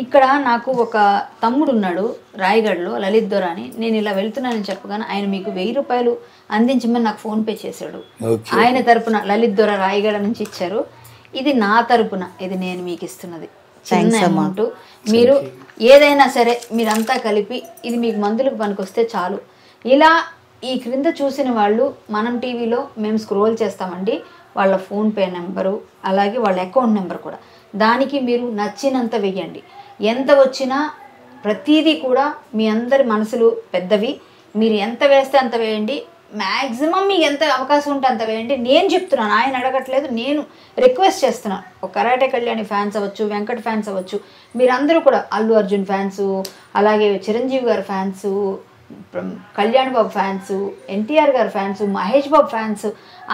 ఇక్కడ నాకు ఒక తమ్ముడు ఉన్నాడు రాయగఢ్లో, లలిత్ దొర అని. నేను ఇలా వెళ్తున్నానని చెప్పగానే ఆయన మీకు 1000 రూపాయలు అందించమని నాకు ఫోన్ పే చేశాడు. ఆయన తరపున లలిత్ దొర రాయగఢ నుంచి ఇచ్చారు. ఇది నా తరపున, ఇది నేను మీకు ఇస్తున్నది చిన్న అమౌంట్. మీరు ఏదైనా సరే మీరంతా కలిపి ఇది మీకు మందులకు పనికొస్తే చాలు. ఇలా ఈ క్రింద చూసిన వాళ్ళు మనం టీవీలో మేము స్క్రోల్ చేస్తామండి, వాళ్ళ ఫోన్పే నెంబరు అలాగే వాళ్ళ అకౌంట్ నెంబర్ కూడా. దానికి మీరు నచ్చినంత వెయ్యండి. ఎంత వచ్చినా ప్రతిదీ కూడా మీ అందరి మనసులు పెద్దవి. మీరు ఎంత వేస్తే అంత వేయండి. మ్యాక్సిమం మీకు ఎంత అవకాశం ఉంటే అంత వేయండి. నేను చెప్తున్నాను, ఆయన అడగట్లేదు, నేను రిక్వెస్ట్ చేస్తున్నాను. ఒక కరాటే కళ్యాణి ఫ్యాన్స్ అవ్వచ్చు, వెంకట్ ఫ్యాన్స్ అవ్వచ్చు, మీరందరూ కూడా అల్లు అర్జున్ ఫ్యాన్సు, అలాగే చిరంజీవి గారి ఫ్యాన్సు, కళ్యాణ్ బాబు ఫ్యాన్స్, ఎన్టీఆర్ గారి ఫ్యాన్స్, మహేష్ బాబు ఫ్యాన్స్,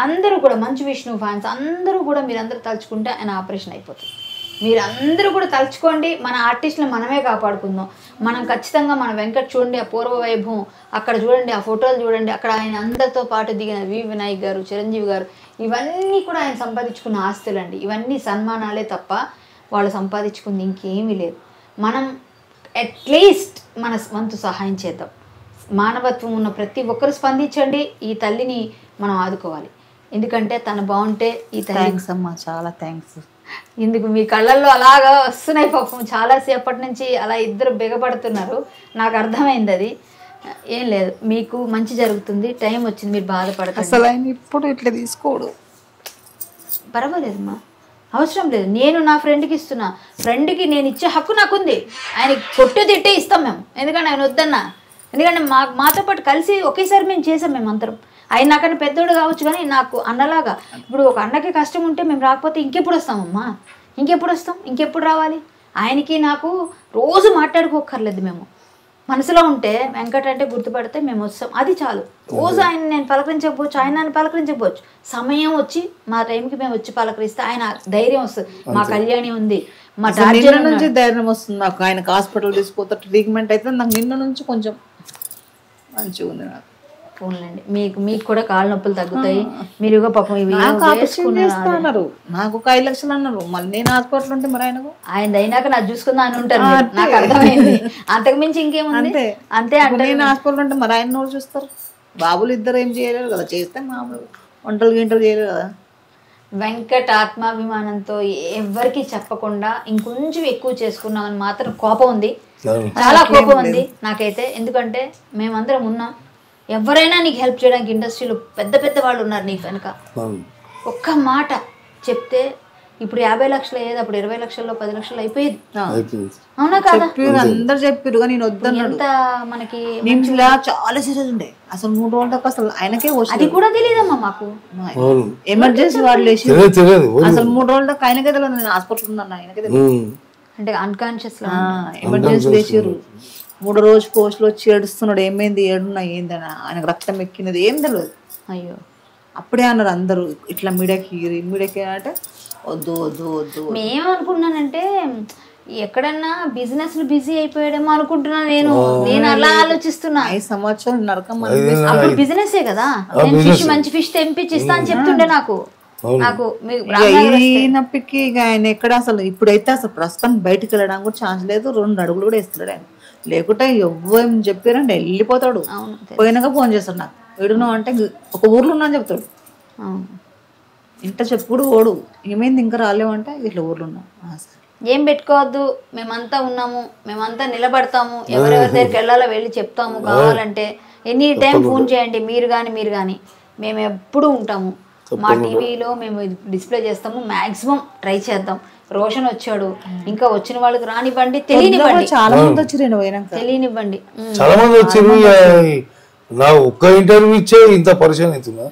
అందరూ కూడా మంచు విష్ణు ఫ్యాన్స్, అందరూ కూడా మీరందరూ తలుచుకుంటే ఆయన ఆపరేషన్ అయిపోతుంది. మీరందరూ కూడా తలుచుకోండి. మన ఆర్టిస్టులు మనమే కాపాడుకుందాం. మనం ఖచ్చితంగా మన వెంకట్ చూడండి, ఆ పూర్వ వైభవం అక్కడ చూడండి, ఆ ఫోటోలు చూడండి, అక్కడ ఆయన అందరితో పాటు దిగిన వి వినాయక్ గారు, చిరంజీవి గారు, ఇవన్నీ కూడా ఆయన సంపాదించుకున్న ఆస్తులండి. ఇవన్నీ సన్మానాలే తప్ప వాళ్ళు సంపాదించుకుంది ఇంకేమీ లేదు. మనం అట్లీస్ట్ మన వంతు సహాయం చేద్దాం. మానవత్వం ఉన్న ప్రతి ఒక్కరు స్పందించండి. ఈ తల్లిని మనం ఆదుకోవాలి. ఎందుకంటే తను బాగుంటే ఈ తల్లి.
అమ్మా, చాలా థ్యాంక్స్.
ఇందుకు మీ కళ్ళల్లో అలాగా వస్తున్నాయి పాపం. చాలాసేపటి నుంచి అలా ఇద్దరు బిగపడుతున్నారు. నాకు అర్థమైంది అది. ఏం లేదు, మీకు మంచి జరుగుతుంది. టైం వచ్చింది, మీరు బాధపడతారు.
అసలు ఆయన ఇప్పుడు ఇట్లా తీసుకోడు.
పర్వాలేదమ్మా, అవసరం లేదు. నేను నా ఫ్రెండ్కి ఇస్తున్నా. ఫ్రెండ్కి నేను ఇచ్చే హక్కు నాకుంది. ఆయనకి కొట్టు తిట్టే ఇస్తాం మేము, ఎందుకంటే ఆయన వద్దన్నా. ఎందుకంటే మాతో పాటు కలిసి ఒకేసారి మేము చేసాం. మేము అందరం, ఆయన నాకన్నా పెద్దోడు కావచ్చు కానీ నాకు అన్నలాగా. ఇప్పుడు ఒక అన్నకి కష్టం ఉంటే మేము రాకపోతే ఇంకెప్పుడు వస్తామమ్మా, ఇంకెప్పుడు వస్తాం, ఇంకెప్పుడు రావాలి? ఆయనకి నాకు రోజు మాట్లాడుకోక్కర్లేదు. మేము మనసులో ఉంటే వెంకట అంటే గుర్తుపడితే మేము వస్తాం, అది చాలు. రోజు ఆయన నేను పలకరించకపోవచ్చు, ఆయన నన్ను పలకరించకపోవచ్చు, సమయం వచ్చి మా టైంకి మేము వచ్చి పలకరిస్తే ఆయన ధైర్యం వస్తుంది. మా కళ్యాణి ఉంది, మా
నిన్న నుంచి ధైర్యం వస్తుంది నాకు. ఆయనకు హాస్పిటల్ తీసుకుపోతే ట్రీట్మెంట్ అయితే నాకు నిన్న నుంచి కొంచెం మంచిగా ఉంది. నాకు
ఫోన్లండి, మీకు కూడా కాళ్ళ నొప్పులు తగ్గుతాయి. మీరు పాపం
అన్నారు, నాకు ఒక 5 లక్షలు అన్నారు. మళ్ళీ నేను హాస్పిటల్ ఉంటే మరి
ఆయన అయినాక నాకు చూసుకుందా అని ఉంటారు. నాకు అర్థమైంది, అంతకు మించి ఇంకేముంది. అంతే అంటే
నేను హాస్పిటల్ ఉంటే మరి ఆయన నోరు చూస్తారు. బాబులు ఇద్దరు ఏం చేయలేరు కదా, చేస్తే మామూలు వంటలు గింటలు చేయలేరు కదా.
వెంకట్ ఆత్మాభిమానంతో ఎవరికి చెప్పకుండా ఇంకొంచెం ఎక్కువ చేసుకున్నామని మాత్రం కోపం ఉంది, చాలా కోపం ఉంది నాకైతే. ఎందుకంటే మేమందరం ఉన్నాం, ఎవరైనా నీకు హెల్ప్ చేయడానికి ఇండస్ట్రీలో పెద్ద పెద్ద వాళ్ళు ఉన్నారు నీకు వెనక. ఒక్క మాట చెప్తే ఇప్పుడు 50 లక్షలు అయ్యేది, అప్పుడు 20 లక్షల్లో 10 లక్షలు అయిపోయేది. అవునా కదా?
అందరు చెప్పారు నేను వద్దన్నాడు.
ఎంత మనకి
చాలా సీరియస్ ఉండే అసలు 3 రోజుల దాకా అసలు ఆయనకే
అది కూడా తెలియదమ్మా మాకు.
ఎమర్జెన్సీ వాళ్ళు అసలు 3 రోజుల దాకా ఆయనకే తెలియదు నేను హాస్పిటల్ ఉన్నాను. ఆయనకే తెలియదు
అంటే అన్కాన్షియస్ లో
ఎమర్జెన్సీ వేసారు. 3 రోజు పోస్టులు వచ్చి ఏడుస్తున్నాడు. ఏమైంది, ఏడున్నా ఏందని, ఆయనకు రక్తం ఎక్కినది ఏం తెలియదు.
అయ్యో,
అప్పుడే అన్నారు అందరూ ఇట్లా మీడియాకి అంటే వద్దు వద్దు వద్దు.
మేమనుకున్నానంటే ఎక్కడన్నా బిజినెస్ లో బిజీ అయిపోయాడేమో అనుకుంటున్నా. నేను అలా ఆలోచిస్తున్నా.
5 సంవత్సరాలు నరకం.
అప్పుడు బిజినెస్ కదా, నేను ఫిష్ మంచి ఫిష్ తెంపించి ఇస్తా అని చెప్తుండే నాకు.
నప్పికి ఇక ఆయన ఎక్కడ అసలు ఇప్పుడైతే అసలు ప్రస్తుతం బయటకు వెళ్ళడానికి కూడా ఛాన్స్ లేదు. 2 అడుగులు కూడా వేస్తున్నాడు ఆయన. లేకుంటే ఎవ్వరు చెప్పారంటే వెళ్ళిపోతాడు. పోయినాక ఫోన్ చేస్తాడు నాకు, ఏడున్నావు అంటే ఒక ఊర్లో ఉన్నా అని చెప్తాడు. ఇంట చెప్పుడు ఓడు, ఏమైంది ఇంకా రాలేవంటే ఇట్లా ఊర్లో ఉన్నా.
ఏం పెట్టుకోవద్దు, మేమంతా ఉన్నాము, మేమంతా నిలబడతాము, ఎవరెవరి దగ్గరికి వెళ్ళాలో వెళ్ళి చెప్తాము. కావాలంటే ఎనీ టైం ఫోన్ చేయండి, మీరు కానీ మేము ఎప్పుడూ ఉంటాము. మా టీవీలో మేము డిస్ప్లే చేస్తాము, మాక్సిమం ట్రై చేద్దాం. రోషన్ వచ్చాడు, ఇంకా వచ్చిన వాళ్ళకి రానివ్వండి, తెలియనివ్వండి.
చాలా మంది వచ్చి
తెలియనివ్వండి,
చాలా మంది వచ్చారు. నా ఒక్క ఇంటర్వ్యూ ఇచ్చే ఇంత పరిచయం అవుతున్నా,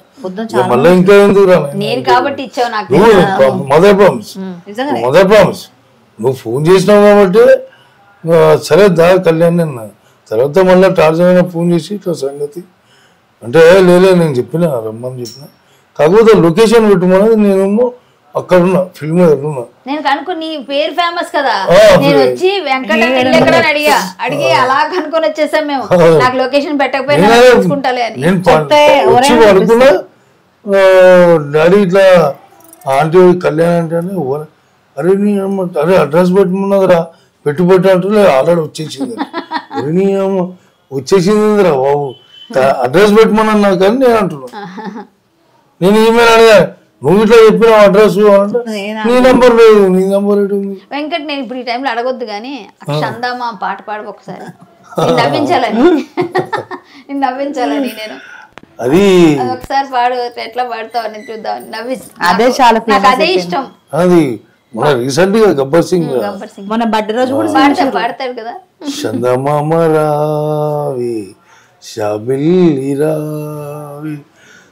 మళ్ళీ ఇంకా ఎందుకు రా?
నేను కాబట్టి ఇచ్చావు నాకు.
మదర్ ప్రామిస్ నువ్వు ఫోన్ చేసినావు కాబట్టి సరే దా కళ్యాణ్ అన్న. తర్వాత మళ్ళీ టార్జన్ ఫోన్ చేసి ఇట్లా సంగతి అంటే లేలే నేను చెప్పిన రమ్మని చెప్పిన. కాకపోతే లొకేషన్ పెట్టుమన్నది నేను అక్కడ ఉన్నా, ఫిల్మ్ ఉన్నా.
నేను కనుక్కుని నీ పేరు ఫేమస్ కదా, నేను వచ్చి వెంకట అడిగి అలా కనుక్కొని వచ్చేసాం మేము. నాకు లొకేషన్ పెట్టకపోయినా చూసుకుంటాలే అని
వచ్చి అనుకున్నా. డాడీ ఇట్లా ఆంటీ కళ్యాణ్ అంటే అరే నీ అమ్మ అరే అడ్రస్ పెట్టుకున్నదిరా, పెట్టుబట్టి అంటే ఆల్రెడీ వచ్చేసింది. అరే నీ అమ్మ వచ్చేసిందిరా బాబు, అడ్రస్ పెట్టమన్నా నాకు కానీ నేను అంటున్నా. నేను ఈమెయిల్ అడిగా, నువ్వు ఇట్లా చెప్పిన అడ్రస్ నీ నంబర్ లేదు, నీ నంబర్ ఏంటి ఉంది
వెంకట్. నేను ఇప్పుడు ఈ టైంలో అడగొద్దు కానీ చందమా పాట పాడు ఒకసారి, నవ్వించాలని నేను
అది
ఒకసారి పాడు. ఎట్లా పాడుతావు అని చూద్దాం, నవ్వి.
అదే చాలా
అదే ఇష్టం.
అది మన రీసెంట్ గా గబ్బర్ సింగ్
మన బర్త్డే రోజు కూడా
పాడతాడు కదా.
చందమామ రావి షాబిల్లి రావి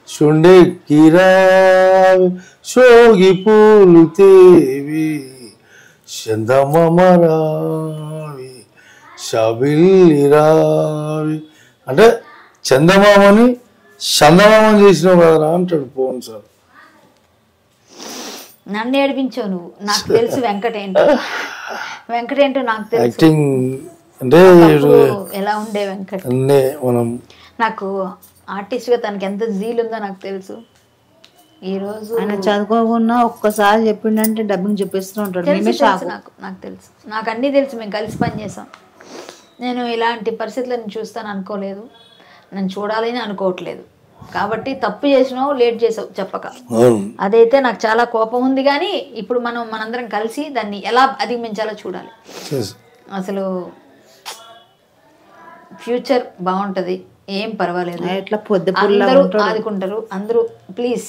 షుండెక్కి రావి షోగి పూలు తేవి చందమామ రావి షాబిల్లి రావి అంటే చందమామని చందమామని చేసినావు కదరా అంటాడు పవన్ సార్.
నన్ను ఏడిపించావు నువ్వు, నాకు తెలుసు వెంకటేంటో నాకు తెలుసు.
యాక్టింగ్ అంటే
ఎలా ఉండే వెంకట్,
మనం నాకు
ఆర్టిస్ట్ గా తనకి ఎంత జీల్ ఉందో నాకు తెలుసు. ఈ రోజు
ఆయన చదువుకోకుండా ఒక్కసారి చెప్పిండంటే డబ్బింగ్ చెప్పేస్తూ ఉంటాడు.
నాకు తెలుసు, నాకు అన్నీ తెలుసు. మేము కలిసి పని చేసాం. నేను ఇలాంటి పరిస్థితులను చూస్తాను అనుకోలేదు, నేను చూడాలని అనుకోవట్లేదు. కాబట్టి తప్పు చేసినావు, లేట్ చేసావు చెప్పక. అదైతే నాకు చాలా కోపం ఉంది. కానీ ఇప్పుడు మనందరం కలిసి దాన్ని ఎలా అధిగమించాలో చూడాలి. అసలు ఫ్యూచర్ బాగుంటది, ఏం పర్వాలేదు, అందరూ ఆదుకుంటారు. అందరూ ప్లీజ్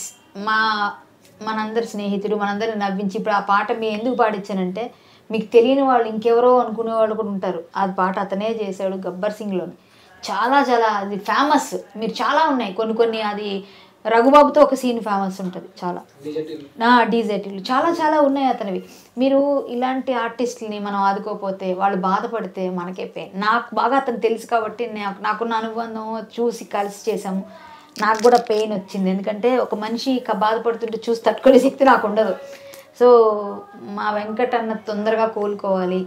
మనందరి స్నేహితుడు, మనందరిని నవ్వించి ఇప్పుడు ఆ పాట మీ ఎందుకు పాడించానంటే మీకు తెలియని వాళ్ళు ఇంకెవరో అనుకునే వాళ్ళు కూడా ఉంటారు. ఆ పాట అతనే చేశాడు గబ్బర్ సింగ్లోని. చాలా చాలా అది ఫేమస్. మీరు చాలా ఉన్నాయి కొన్ని అది రఘుబాబుతో ఒక సీన్ ఫేమస్ ఉంటుంది చాలా. డీజెటీలు చాలా చాలా ఉన్నాయి అతనివి. మీరు ఇలాంటి ఆర్టిస్టులని మనం ఆదుకోకపోతే వాళ్ళు బాధపడితే మనకే పెయిన్. నాకు బాగా అతను తెలుసు కాబట్టి నాకున్న అనుబంధం చూసి కలిసి చేసాము. నాకు కూడా పెయిన్ వచ్చింది, ఎందుకంటే ఒక మనిషి బాధపడుతుంటే చూసి తట్టుకునే శక్తి నాకు ఉండదు. సో మా వెంకట్ అన్న తొందరగా కోలుకోవాలి,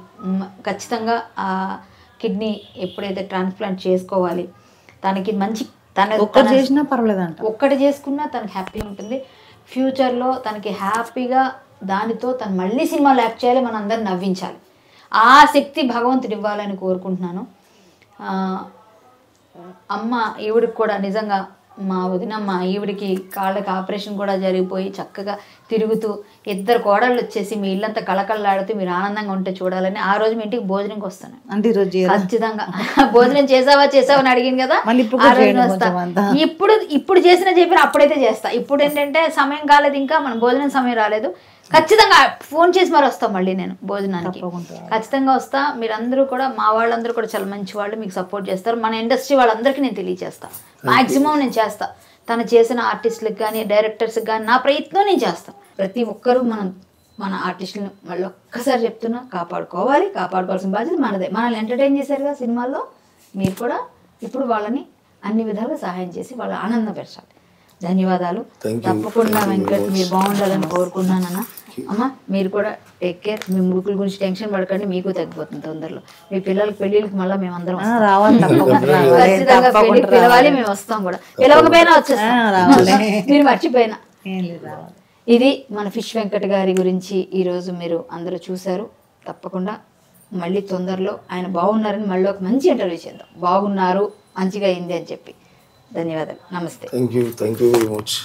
ఖచ్చితంగా ఆ కిడ్నీ ఎప్పుడైతే ట్రాన్స్ప్లాంట్ చేసుకోవాలి. తనకి మంచి
ఒక్కటి చేసినా పర్వాలేదంట,
ఒక్కటి చేసుకున్నా తనకి హ్యాపీ ఉంటుంది. ఫ్యూచర్లో తనకి హ్యాపీగా దానితో తను మళ్ళీ సినిమాలో యాక్ట్ చేయాలి, మన అందరిని నవ్వించాలి. ఆ శక్తి భగవంతుడు ఇవ్వాలని కోరుకుంటున్నాను. అమ్మ ఈవిడికి కూడా నిజంగా మా వదినమ్మ ఈవిడికి కాళ్ళకి ఆపరేషన్ కూడా జరిగిపోయి చక్కగా తిరుగుతూ 2 కోడళ్ళు వచ్చేసి మీ ఇల్లంతా కళకళలాడుతూ మీరు ఆనందంగా ఉంటే చూడాలని ఆ రోజు మీ ఇంటికి భోజనంకి వస్తాను.
అంటే ఈరోజు
ఖచ్చితంగా భోజనం చేసావా అని అడిగింది కదా, ఇప్పుడు చేసిన చెప్పిన అప్పుడైతే చేస్తా. ఇప్పుడు ఏంటంటే సమయం కాలేదు, ఇంకా మన భోజనం సమయం రాలేదు. ఖచ్చితంగా ఫోన్ చేసి మరి వస్తాం మళ్ళీ నేను భోజనానికి, ఖచ్చితంగా వస్తా. మీరందరూ కూడా మా వాళ్ళందరూ కూడా చాలా మంచి వాళ్ళు, మీకు సపోర్ట్ చేస్తారు. మన ఇండస్ట్రీ వాళ్ళందరికీ నేను తెలియజేస్తాను, మాక్సిమం నేను చేస్తా. తను చేసిన ఆర్టిస్టులకు కానీ డైరెక్టర్స్కి కానీ నా ప్రయత్నం నేను చేస్తాను. ప్రతి ఒక్కరూ మన ఆర్టిస్టులను మళ్ళీ ఒక్కసారి చెప్తున్నా కాపాడుకోవాల్సిన బాధ్యత మనదే. మనల్ని ఎంటర్టైన్ చేశారు కదా సినిమాల్లో, మీరు కూడా ఇప్పుడు వాళ్ళని అన్ని విధాలుగా సహాయం చేసి వాళ్ళ ఆనందం పెంచాలి. ధన్యవాదాలు. తప్పకుండా వెంకట్ మీరు బాగుండాలని కోరుకున్నానన్న. అమ్మ మీరు కూడా టేక్ కేర్. మీ ముగ్గుల గురించి టెన్షన్ పడకండి, మీకు తగ్గిపోతుంది తొందరలో. మీ పిల్లలకి పెళ్ళిళ్ళకి మళ్ళీ మేమందరం ఖచ్చితంగా పెళ్లికి పిలవాలి, మేము వస్తాం కూడా. పిలవకపోయినా వచ్చేస్తాం, మీరు మర్చిపోయినా. ఇది మన ఫిష్ వెంకట్ గారి గురించి ఈరోజు మీరు అందరూ చూశారు. తప్పకుండా మళ్ళీ తొందరలో ఆయన బాగున్నారని మళ్ళీ ఒక మంచి ఇంటర్వ్యూ చేద్దాం. బాగున్నారు, మంచిగా అయింది అని చెప్పి. ధన్యవాదాలు. నమస్తే.
Thank you very much.